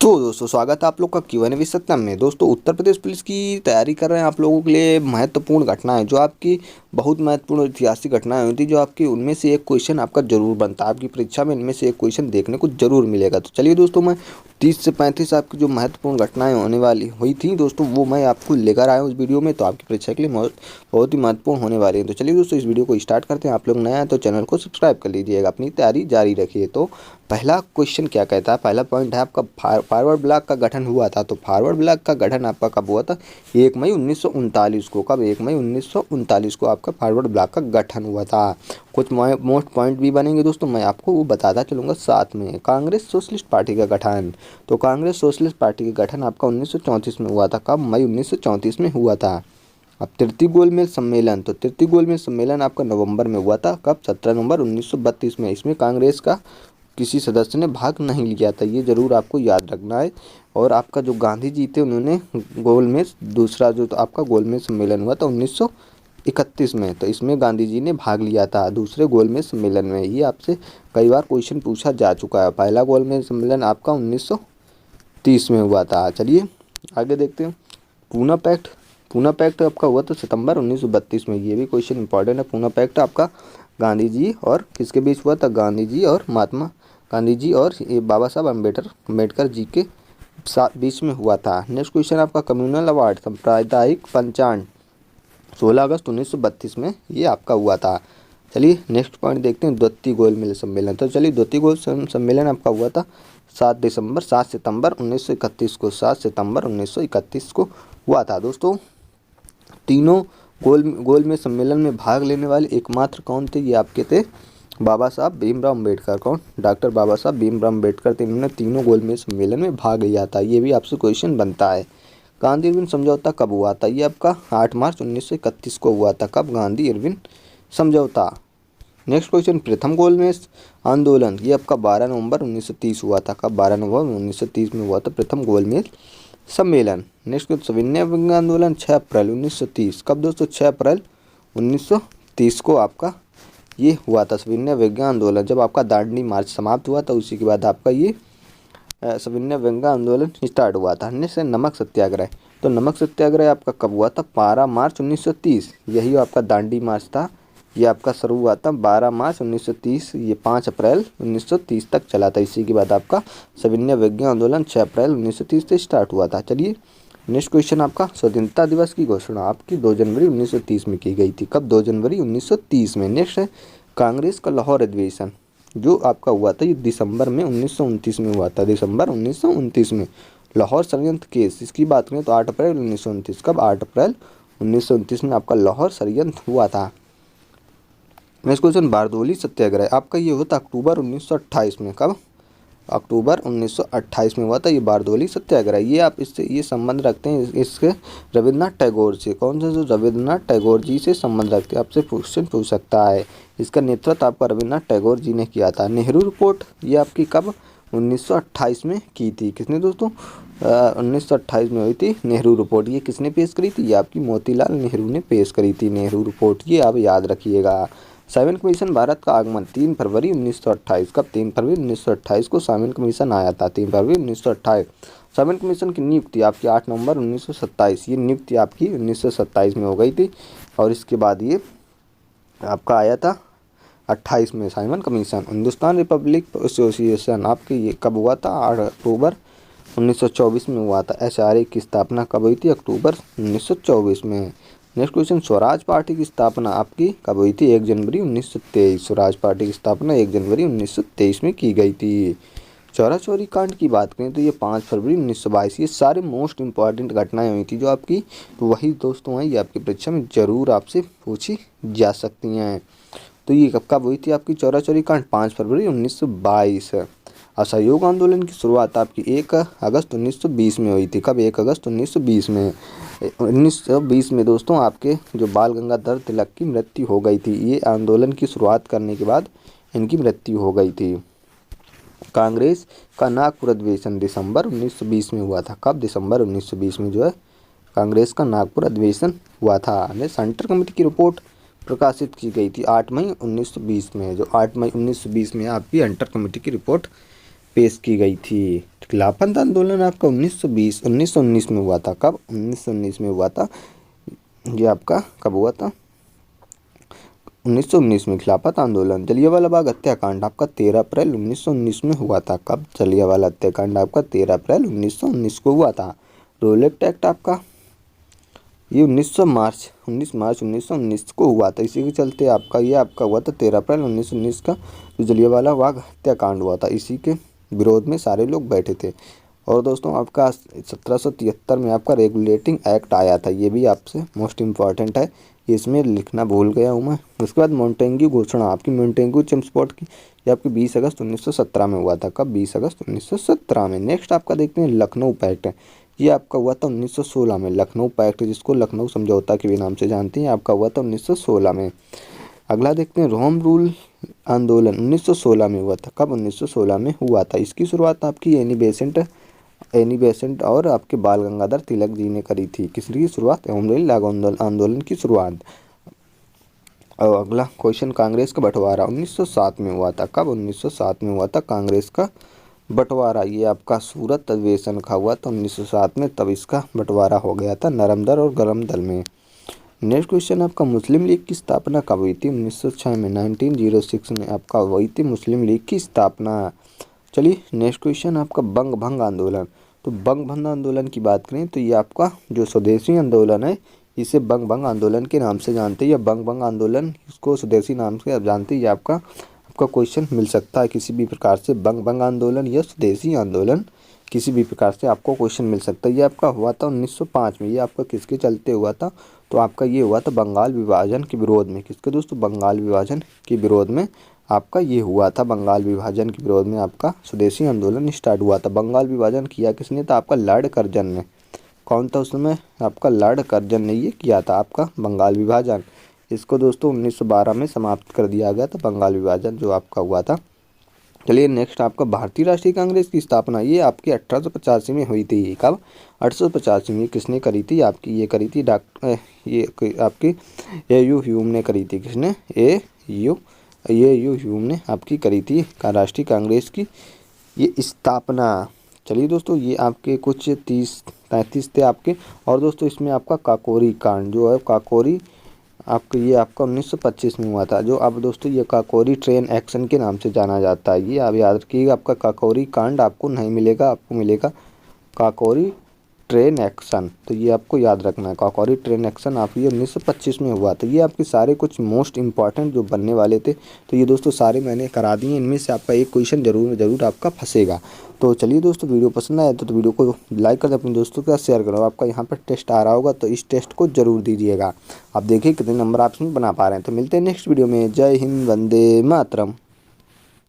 तो दोस्तों स्वागत है आप लोग का Q&A विद सत्यम में। दोस्तों उत्तर प्रदेश पुलिस की तैयारी कर रहे हैं आप लोगों के लिए महत्वपूर्ण घटनाएं, जो आपकी बहुत महत्वपूर्ण ऐतिहासिक घटनाएं होती जो आपकी उनमें से एक क्वेश्चन आपका जरूर बनता है। आपकी परीक्षा में इनमें से एक क्वेश्चन देखने को जरूर मिलेगा। तो चलिए दोस्तों, मैं 30 से 35 आपकी जो महत्वपूर्ण घटनाएं होने वाली हुई थी दोस्तों, वो मैं आपको लेकर आया हूँ इस वीडियो में। तो आपकी परीक्षा के लिए बहुत ही महत्वपूर्ण होने वाली है। तो चलिए दोस्तों, इस वीडियो को स्टार्ट करते हैं। आप लोग नया है तो चैनल को सब्सक्राइब कर लीजिएगा, अपनी तैयारी जारी रखिए। तो पहला क्वेश्चन क्या कहता है, पहला पॉइंट है आपका फॉरवर्ड ब्लॉक का गठन हुआ था। तो फॉरवर्ड ब्लॉक का गठन आपका कब हुआ था? 1 मई 1939 को। कब? 1 मई 1939 को आपका फॉरवर्ड ब्लॉक का गठन हुआ था। कुछ मोस्ट पॉइंट भी बनेंगे दोस्तों, मैं आपको वो बताता चलूँगा साथ में। कांग्रेस सोशलिस्ट पार्टी का गठन, तो कांग्रेस सोशलिस्ट पार्टी का गठन आपका 1934 में हुआ था। कब? मई 1934 में हुआ था। अब तृतीय गोलमेज सम्मेलन, तो तृतीय गोलमेज सम्मेलन आपका नवंबर में हुआ था। कब? 17 नवंबर 1932 में। इसमें कांग्रेस का किसी सदस्य ने भाग नहीं लिया था, ये जरूर आपको याद रखना है। और आपका जो गांधी जी थे, उन्होंने गोलमेज दूसरा जो तो आपका गोलमेज सम्मेलन हुआ था 1931 में, तो इसमें गांधी जी ने भाग लिया था दूसरे गोलमेज सम्मेलन में। ये आपसे कई बार क्वेश्चन पूछा जा चुका है। पहला गोलमेज सम्मेलन आपका 1930 में हुआ था। चलिए आगे देखते हैं। पूना पैक्ट, पूना पैक्ट आपका हुआ था सितंबर 1932 में। ये भी क्वेश्चन इंपॉर्टेंट है। पूना पैक्ट आपका गांधी जी और किसके बीच हुआ था? गांधी जी और महात्मा गांधी जी और ये बाबा साहब अम्बेडकर जी के बीच में हुआ था। नेक्स्ट क्वेश्चन आपका कम्युनल अवार्ड, सांप्रदायिक पंचांग, 16 अगस्त 1932 में ये आपका हुआ था। चलिए नेक्स्ट पॉइंट देखते हैं, द्वितीय गोलमेज सम्मेलन। तो चलिए द्वितीय गोल सम्मेलन आपका हुआ था 7 सितंबर 1931 को। 7 सितंबर 1931 को हुआ था दोस्तों। तीनों गोलमेज सम्मेलन में भाग लेने वाले एकमात्र कौन थे? ये आपके थे बाबा साहब भीमराव अम्बेडकर। कौन? डॉक्टर बाबा साहब भीमराव अम्बेडकर थे। इन्होंने तीनों गोलमेज सम्मेलन में भाग लिया था। ये भी आपसे क्वेश्चन बनता है। गांधी इरविन समझौता कब हुआ था? ये आपका 8 मार्च 1931 को हुआ था। कब? गांधी इरविन समझौता। नेक्स्ट क्वेश्चन, प्रथम गोलमेज आंदोलन, ये आपका 12 नवंबर 1930 हुआ था। कब? 12 नवंबर 1930 में हुआ था प्रथम गोलमेज सम्मेलन। नेक्स्ट क्वेश्चन, सविनय अवज्ञा आंदोलन 6 अप्रैल 1930। कब दोस्तों? 6 अप्रैल 1930 को आपका ये हुआ था सविनय अवज्ञा आंदोलन। जब आपका दांडी मार्च समाप्त हुआ था, उसी के बाद आपका ये सविनय अवज्ञा आंदोलन स्टार्ट हुआ था। नेक्स्ट है नमक सत्याग्रह। तो नमक सत्याग्रह आपका कब हुआ था? 12 मार्च 1930। यही आपका दांडी मार्च था। ये आपका शुरू हुआ था 12 मार्च 1930, ये 5 अप्रैल 1930 तक चला था। इसी के बाद आपका सविनय अवज्ञा आंदोलन 6 अप्रैल 1930 से स्टार्ट हुआ था। चलिए नेक्स्ट क्वेश्चन, आपका स्वतंत्रता दिवस की घोषणा आपकी 2 जनवरी 1930 में की गई थी। कब? 2 जनवरी 1930 में। नेक्स्ट है कांग्रेस का लाहौर अधिवेशन, जो आपका हुआ था ये दिसंबर में 1929 में हुआ था। दिसंबर 1929 में लाहौर षड्यंत्र केस, इसकी बात करें तो 8 अप्रैल 1929। कब? 8 अप्रैल 1929 में आपका लाहौर षड्यंत्र हुआ था। नेक्स्ट क्वेश्चन, बारदोली सत्याग्रह आपका ये हुआ था अक्टूबर 1928 में। कब? अक्टूबर 1928 में हुआ था ये बारदोली सत्याग्रह। ये आप इससे ये संबंध रखते हैं इसके रविन्द्रनाथ टैगोर से। कौन से? जो रविन्द्रनाथ टैगोर जी से संबंध रखते हैं, आपसे क्वेश्चन पूछ सकता है। इसका नेतृत्व आपका रविन्द्रनाथ टैगोर जी ने किया था। नेहरू रिपोर्ट ये आपकी कब? 1928 में की थी। किसने दोस्तों? 1928 में हुई थी नेहरू रिपोर्ट। ये किसने पेश करी थी? ये आपकी मोतीलाल नेहरू ने पेश करी थी नेहरू रिपोर्ट। ये आप याद रखिएगा। साइमन कमीशन भारत का आगमन 3 फरवरी 1928। कब? 3 फरवरी 1928 को साइमन कमीशन आया था। 3 फरवरी 1928। साइमन कमीशन की नियुक्ति आपकी 8 नवंबर 1927। ये नियुक्ति आपकी 1927 में हो गई थी। और इसके बाद ये आपका आया था 28 में Simon commission. Hindustan Republic association आपके ये कब हुआ था? 8 अक्टूबर 1924 में हुआ था। SRA की स्थापना कब हुई थी? अक्टूबर 1924 में। नेक्स्ट क्वेश्चन, स्वराज पार्टी की स्थापना आपकी कब हुई थी? 1 जनवरी 1923। स्वराज पार्टी की स्थापना 1 जनवरी 1923 में की गई थी। चौरा चौरी कांड की बात करें तो ये 5 फरवरी 1922। ये सारे मोस्ट इंपॉर्टेंट घटनाएं हुई थी जो आपकी, तो वही दोस्तों हैं ये आपकी परीक्षा में जरूर आपसे पूछी जा सकती हैं। तो ये कब हुई थी आपकी चौरा चौरी कांड? 5 फरवरी 1922। असहयोग आंदोलन की शुरुआत आपकी 1 अगस्त 1920 में हुई थी। कब? 1 अगस्त 1920 में। 1920 में दोस्तों आपके जो बाल गंगाधर तिलक की मृत्यु हो गई थी। ये आंदोलन की शुरुआत करने के बाद इनकी मृत्यु हो गई थी। कांग्रेस का नागपुर अधिवेशन दिसंबर 1920 में हुआ था। कब? दिसंबर 1920 में जो है कांग्रेस का नागपुर अधिवेशन हुआ था। सेंट्रल कमेटी की रिपोर्ट प्रकाशित की गई थी 8 मई 1920 में। जो 8 मई 1920 में आपकी हंटर कमेटी की रिपोर्ट पेश की गई थी। खिलाफत आंदोलन आपका 1919 में हुआ था। कब? 1919 में हुआ था। ये आपका कब हुआ था? 1919 में खिलाफत आंदोलन। जलियांवाला बाग हत्याकांड आपका 13 अप्रैल 1919 में हुआ था। कब? जलियांवाला हत्याकांड आपका 13 अप्रैल 1919 को हुआ था। रोलेट एक्ट आपका ये 19 मार्च 1919 को हुआ था। इसी के चलते आपका ये आपका हुआ था 13 अप्रैल 1919 का जो जलियांवाला बाग हत्याकांड हुआ था। इसी के विरोध में सारे लोग बैठे थे। और दोस्तों आपका 1773 में आपका रेगुलेटिंग एक्ट आया था। ये भी आपसे मोस्ट इम्पॉर्टेंट है, इसमें लिखना भूल गया हूँ मैं। उसके बाद मोंटेग्यू घोषणा आपकी मोंटेग्यू चेम्स्फोर्ड की ये आपकी 20 अगस्त 1917 में हुआ था। कब? 20 अगस्त 1917 में। नेक्स्ट आपका देखते हैं लखनऊ पैक्ट। ये आपका हुआ था 1916 में। लखनऊ पैक्ट जिसको लखनऊ समझौता के भी नाम से जानते हैं, आपका हुआ था 1916 में। अगला देखते हैं होम रूल आंदोलन 1916 में हुआ था। कब? 1916 में हुआ था। इसकी शुरुआत आपकी एनी बेसेंट और आपके बाल गंगाधर तिलक जी ने करी थी। किसकी शुरुआत? होम रूल लागू आंदोलन की शुरुआत। और अगला क्वेश्चन कांग्रेस का बंटवारा 1907 में हुआ था। कब? 1907 में हुआ था कांग्रेस का बंटवारा। ये आपका सूरत अधिवेशन का हुआ था 1907 में, तब इसका बंटवारा हो गया था नरम दल और गरम दल में। नेक्स्ट क्वेश्चन आपका मुस्लिम लीग की स्थापना कब हुई थी? 1906 में। 1906 में आपका हुई थी मुस्लिम लीग की स्थापना। चलिए नेक्स्ट क्वेश्चन आपका बंग भंग आंदोलन। तो बंग भंग आंदोलन की बात करें तो ये आपका जो स्वदेशी आंदोलन है इसे बंग भंग आंदोलन के नाम से जानते हैं, या बंग भंग आंदोलन इसको स्वदेशी नाम से आप जानते हैं। ये आपका क्वेश्चन मिल सकता है किसी भी प्रकार से, बंग भंग आंदोलन या स्वदेशी आंदोलन किसी भी प्रकार से आपको क्वेश्चन मिल सकता है। ये आपका हुआ था 1905 में। ये आपका किसके चलते हुआ था? तो आपका ये हुआ था बंगाल विभाजन के विरोध में। किसके दोस्तों? बंगाल विभाजन के विरोध में आपका ये हुआ था। बंगाल विभाजन के विरोध में आपका स्वदेशी आंदोलन स्टार्ट हुआ था। बंगाल विभाजन किया किसने था? आपका लॉर्ड कर्जन ने। कौन था उसमें? आपका लॉर्ड कर्जन ने ये किया था आपका बंगाल विभाजन। इसको दोस्तों 1912 में समाप्त कर दिया गया था बंगाल विभाजन जो आपका हुआ था। चलिए नेक्स्ट आपका भारतीय राष्ट्रीय कांग्रेस की स्थापना ये आपकी 1885 में हुई थी। कब? 1885 में। किसने करी थी? आपकी ये करी थी ये आपकी ए.यू. ह्यूम ने करी थी। किसने? ए.यू. ह्यूम ने आपकी करी थी राष्ट्रीय कांग्रेस की ये स्थापना। चलिए दोस्तों ये आपके कुछ 30-33 थे आपके। और दोस्तों इसमें आपका काकोरी कांड जो है, काकोरी आपका ये आपका 1925 में हुआ था। जो अब दोस्तों ये काकोरी ट्रेन एक्शन के नाम से जाना जाता है। ये आप याद रखिएगा, आपका काकोरी कांड आपको नहीं मिलेगा, आपको मिलेगा काकोरी ट्रेन एक्शन। तो ये आपको याद रखना है, काकोरी ट्रेन एक्शन आप ये 1925 में हुआ था। ये आपके सारे कुछ मोस्ट इंपॉर्टेंट जो बनने वाले थे, तो ये दोस्तों सारे मैंने करा दिए। इनमें से आपका एक क्वेश्चन जरूर आपका फंसेगा। तो चलिए दोस्तों वीडियो पसंद आया तो वीडियो को लाइक कर दे, अपने दोस्तों के साथ शेयर करो। आपका यहाँ पर टेस्ट आ रहा होगा तो इस टेस्ट को जरूर दीजिएगा। आप देखिए कितने नंबर आप इसमें बना पा रहे हैं। तो मिलते हैं नेक्स्ट वीडियो में। जय हिंद, वंदे मातरम।